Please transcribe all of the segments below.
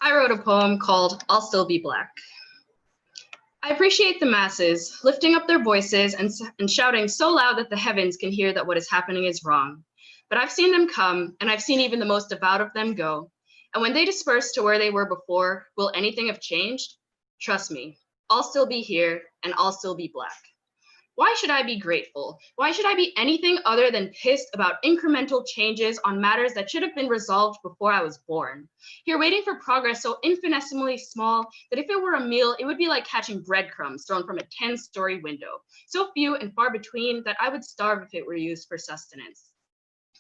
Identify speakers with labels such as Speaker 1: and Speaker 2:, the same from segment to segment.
Speaker 1: I wrote a poem called I'll Still Be Black. I appreciate the masses lifting up their voices and shouting so loud that the heavens can hear that what is happening is wrong. But I've seen them come, and I've seen even the most devout of them go. And when they disperse to where they were before, will anything have changed? Trust me, I'll still be here, and I'll still be black. Why should I be grateful? Why should I be anything other than pissed about incremental changes on matters that should have been resolved before I was born? Here waiting for progress so infinitesimally small that if it were a meal, it would be like catching breadcrumbs thrown from a 10-story window, so few and far between that I would starve if it were used for sustenance.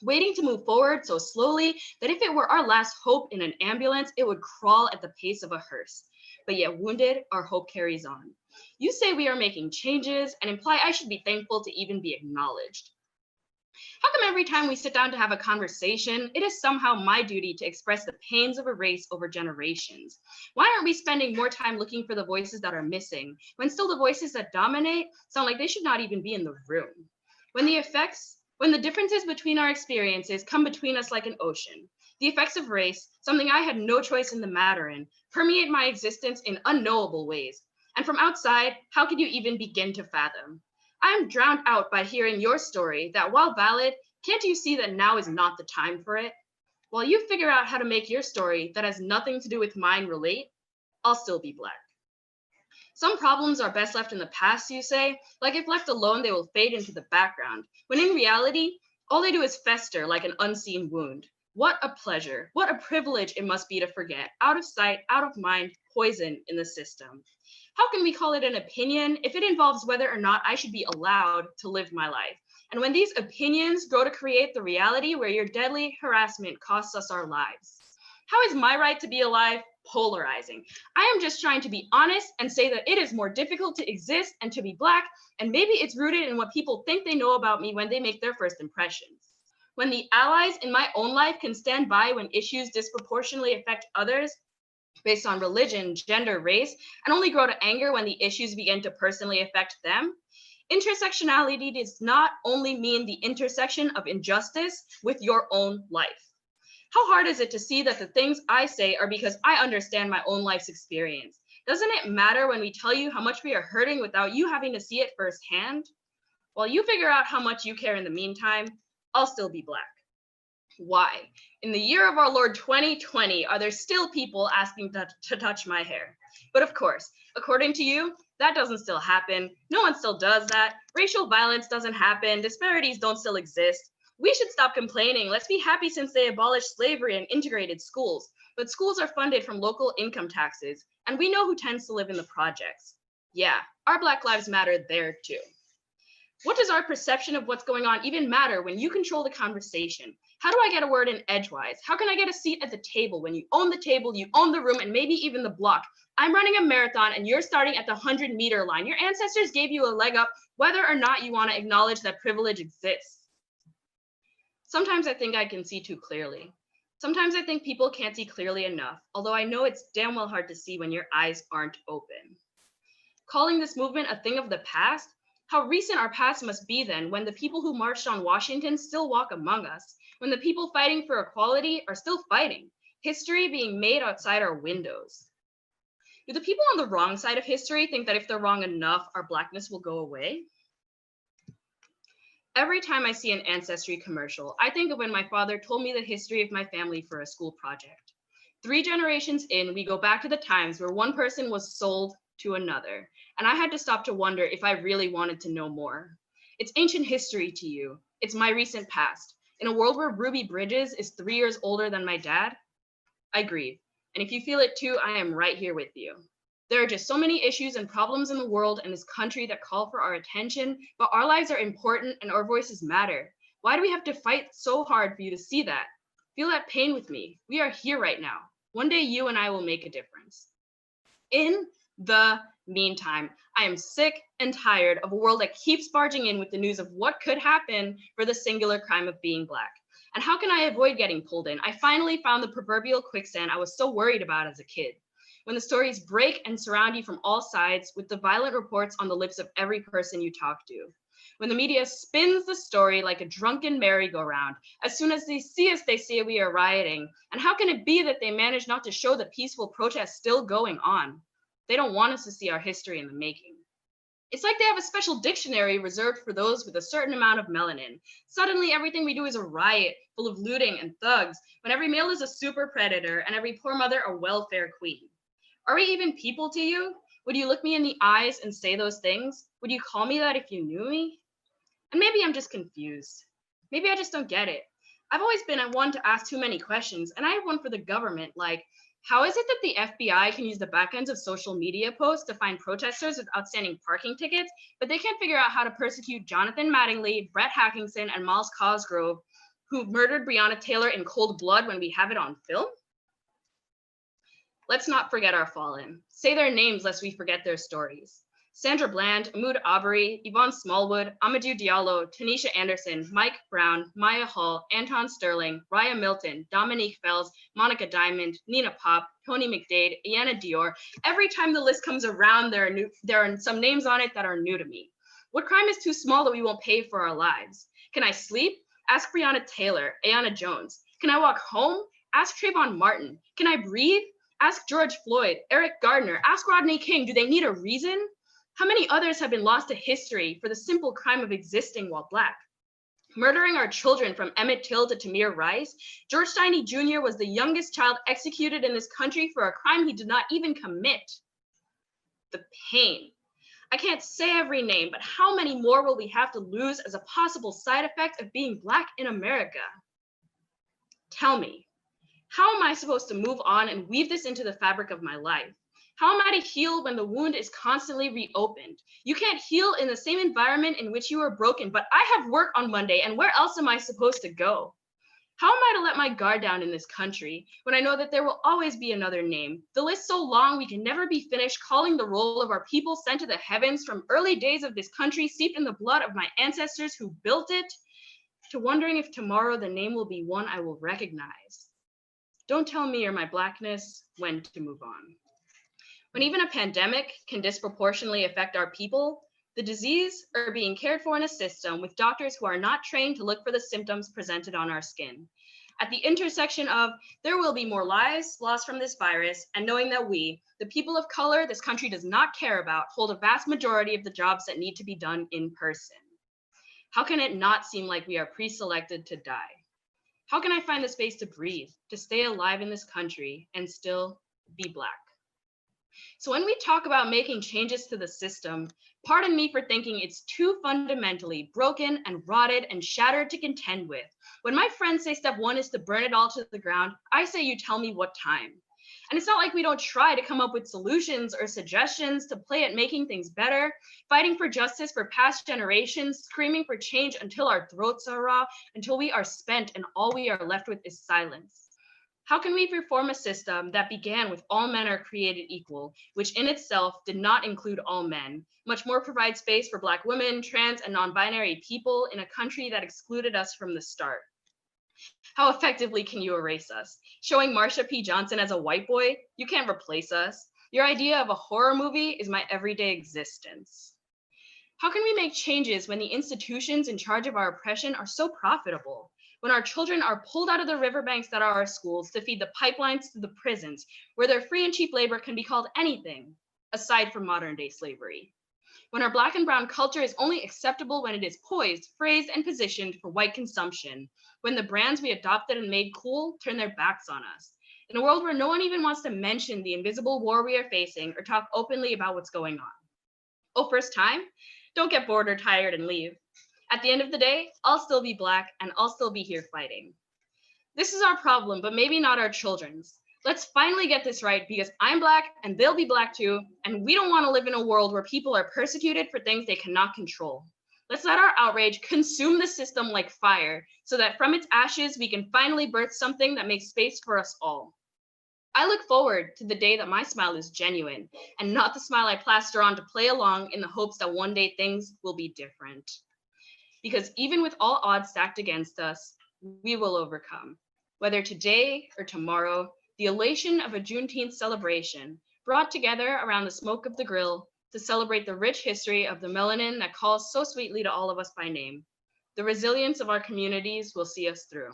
Speaker 1: Waiting to move forward so slowly that if it were our last hope in an ambulance, it would crawl at the pace of a hearse. But yet wounded, our hope carries on. You say we are making changes and imply I should be thankful to even be acknowledged. How come every time we sit down to have a conversation, it is somehow my duty to express the pains of a race over generations? Why aren't we spending more time looking for the voices that are missing, when still the voices that dominate sound like they should not even be in the room? When the differences between our experiences come between us like an ocean, the effects of race, something I had no choice in the matter in, permeate my existence in unknowable ways. And from outside, how could you even begin to fathom? I am drowned out by hearing your story that while valid, can't you see that now is not the time for it? While you figure out how to make your story that has nothing to do with mine relate, I'll still be black. Some problems are best left in the past, you say, like if left alone, they will fade into the background, when in reality, all they do is fester like an unseen wound. What a pleasure, what a privilege it must be to forget, out of sight, out of mind, poison in the system. How can we call it an opinion if it involves whether or not I should be allowed to live my life? And when these opinions grow to create the reality where your deadly harassment costs us our lives. How is my right to be alive polarizing? I am just trying to be honest and say that it is more difficult to exist and to be black, and maybe it's rooted in what people think they know about me when they make their first impressions. When the allies in my own life can stand by when issues disproportionately affect others, based on religion, gender, race, and only grow to anger when the issues begin to personally affect them. Intersectionality does not only mean the intersection of injustice with your own life. How hard is it to see that the things I say are because I understand my own life's experience? Doesn't it matter when we tell you how much we are hurting without you having to see it firsthand? While you figure out how much you care in the meantime, I'll still be black. Why? In the year of our Lord 2020, are there still people asking to touch my hair? But of course, according to you, that doesn't still happen. No one still does that. Racial violence doesn't happen. Disparities don't still exist. We should stop complaining. Let's be happy since they abolished slavery and integrated schools. But schools are funded from local income taxes, and we know who tends to live in the projects. Yeah, our Black Lives Matter there too. What does our perception of what's going on even matter when you control the conversation? How do I get a word in edgewise? How can I get a seat at the table when you own the table, you own the room, and maybe even the block? I'm running a marathon and you're starting at the 100-meter line. Your ancestors gave you a leg up, whether or not you want to acknowledge that privilege exists. Sometimes I think I can see too clearly. Sometimes I think people can't see clearly enough, although I know it's damn well hard to see when your eyes aren't open. Calling this movement a thing of the past? How recent our past must be then, when the people who marched on Washington still walk among us, when the people fighting for equality are still fighting, history being made outside our windows. Do the people on the wrong side of history think that if they're wrong enough, our Blackness will go away? Every time I see an Ancestry commercial, I think of when my father told me the history of my family for a school project. 3 generations in, we go back to the times where one person was sold to another, and I had to stop to wonder if I really wanted to know more. It's ancient history to you. It's my recent past. In a world where Ruby Bridges is 3 years older than my dad, I grieve. And if you feel it too, I am right here with you. There are just so many issues and problems in the world and this country that call for our attention, but our lives are important and our voices matter. Why do we have to fight so hard for you to see that? Feel that pain with me. We are here right now. One day you and I will make a difference. In the meantime, I am sick and tired of a world that keeps barging in with the news of what could happen for the singular crime of being Black. And how can I avoid getting pulled in? I finally found the proverbial quicksand I was so worried about as a kid. When the stories break and surround you from all sides with the violent reports on the lips of every person you talk to. when the media spins the story like a drunken merry-go-round. As soon as they see us, they say we are rioting. And how can it be that they manage not to show the peaceful protests still going on? They don't want us to see our history in the making. It's like they have a special dictionary reserved for those with a certain amount of melanin. Suddenly, everything we do is a riot, full of looting and thugs, when every male is a super predator and every poor mother a welfare queen. Are we even people to you? Would you look me in the eyes and say those things? Would you call me that if you knew me? And maybe I'm just confused. Maybe I just don't get it. I've always been one to ask too many questions, and I have one for the government, like, how is it that the FBI can use the backends of social media posts to find protesters with outstanding parking tickets, but they can't figure out how to persecute Jonathan Mattingly, Brett Hackinson, and Miles Cosgrove, who murdered Breonna Taylor in cold blood when we have it on film? Let's not forget our fallen. Say their names lest we forget their stories. Sandra Bland, Ahmaud Arbery, Yvonne Smallwood, Amadou Diallo, Tanisha Anderson, Mike Brown, Maya Hall, Anton Sterling, Raya Milton, Dominique Fells, Monica Diamond, Nina Pop, Tony McDade, Iana Dior. Every time the list comes around, there are some names on it that are new to me. What crime is too small that we won't pay for our lives? Can I sleep? Ask Breonna Taylor, Ayanna Jones. Can I walk home? Ask Trayvon Martin. Can I breathe? Ask George Floyd, Eric Gardner. Ask Rodney King. Do they need a reason? How many others have been lost to history for the simple crime of existing while Black? Murdering our children from Emmett Till to Tamir Rice, George Steiny Jr. was the youngest child executed in this country for a crime he did not even commit. The pain. I can't say every name, but how many more will we have to lose as a possible side effect of being Black in America? Tell me, how am I supposed to move on and weave this into the fabric of my life? How am I to heal when the wound is constantly reopened? You can't heal in the same environment in which you were broken, but I have work on Monday, and where else am I supposed to go? How am I to let my guard down in this country when I know that there will always be another name? The list so long we can never be finished calling the roll of our people sent to the heavens from early days of this country steeped in the blood of my ancestors who built it, to wondering if tomorrow the name will be one I will recognize. Don't tell me or my Blackness when to move on. When even a pandemic can disproportionately affect our people, the disease are being cared for in a system with doctors who are not trained to look for the symptoms presented on our skin. At the intersection of there will be more lives lost from this virus, and knowing that we, the people of color this country does not care about, hold a vast majority of the jobs that need to be done in person. How can it not seem like we are pre-selected to die? How can I find the space to breathe, to stay alive in this country, and still be Black? So when we talk about making changes to the system, pardon me for thinking it's too fundamentally broken and rotted and shattered to contend with. When my friends say step one is to burn it all to the ground, I say you tell me what time. And it's not like we don't try to come up with solutions or suggestions to play at making things better, fighting for justice for past generations, screaming for change until our throats are raw, until we are spent and all we are left with is silence. How can we reform a system that began with all men are created equal, which in itself did not include all men, much more provide space for Black women, trans, and non-binary people in a country that excluded us from the start? How effectively can you erase us? Showing Marsha P. Johnson as a white boy? You can't replace us. Your idea of a horror movie is my everyday existence. How can we make changes when the institutions in charge of our oppression are so profitable? When our children are pulled out of the riverbanks that are our schools to feed the pipelines to the prisons, where their free and cheap labor can be called anything aside from modern day slavery. When our Black and brown culture is only acceptable when it is poised, phrased, and positioned for white consumption, when the brands we adopted and made cool turn their backs on us. In a world where no one even wants to mention the invisible war we are facing or talk openly about what's going on. Oh, first time? Don't get bored or tired and leave. At the end of the day, I'll still be Black and I'll still be here fighting. This is our problem, but maybe not our children's. Let's finally get this right because I'm Black and they'll be Black too, and we don't want to live in a world where people are persecuted for things they cannot control. Let's let our outrage consume the system like fire so that from its ashes, we can finally birth something that makes space for us all. I look forward to the day that my smile is genuine and not the smile I plaster on to play along in the hopes that one day things will be different. Because even with all odds stacked against us, we will overcome. Whether today or tomorrow, the elation of a Juneteenth celebration brought together around the smoke of the grill, to celebrate the rich history of the melanin that calls so sweetly to all of us by name. The resilience of our communities will see us through.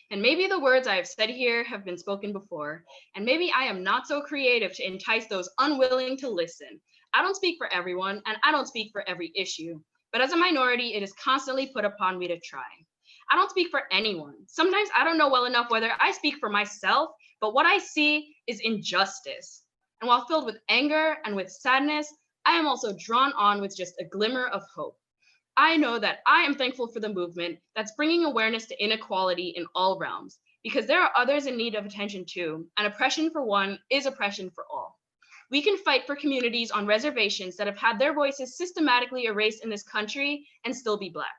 Speaker 1: And maybe the words I have said here have been spoken before, and maybe I am not so creative to entice those unwilling to listen. I don't speak for everyone, and I don't speak for every issue, but as a minority, it is constantly put upon me to try. I don't speak for anyone. Sometimes I don't know well enough whether I speak for myself, but what I see is injustice. And while filled with anger and with sadness, I am also drawn on with just a glimmer of hope. I know that I am thankful for the movement that's bringing awareness to inequality in all realms, because there are others in need of attention too, and oppression for one is oppression for all. We can fight for communities on reservations that have had their voices systematically erased in this country and still be Black.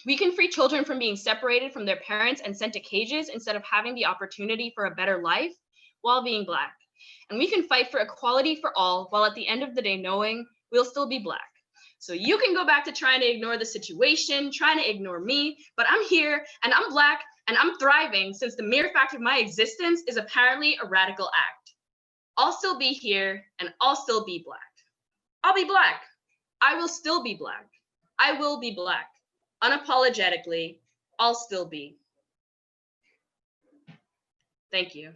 Speaker 1: We can free children from being separated from their parents and sent to cages instead of having the opportunity for a better life while being Black. And we can fight for equality for all while at the end of the day knowing we'll still be Black. So you can go back to trying to ignore the situation, trying to ignore me, but I'm here and I'm Black and I'm thriving since the mere fact of my existence is apparently a radical act. I'll still be here and I'll still be Black. I'll be Black. I will still be Black. I will be Black. Unapologetically, I'll still be. Thank you.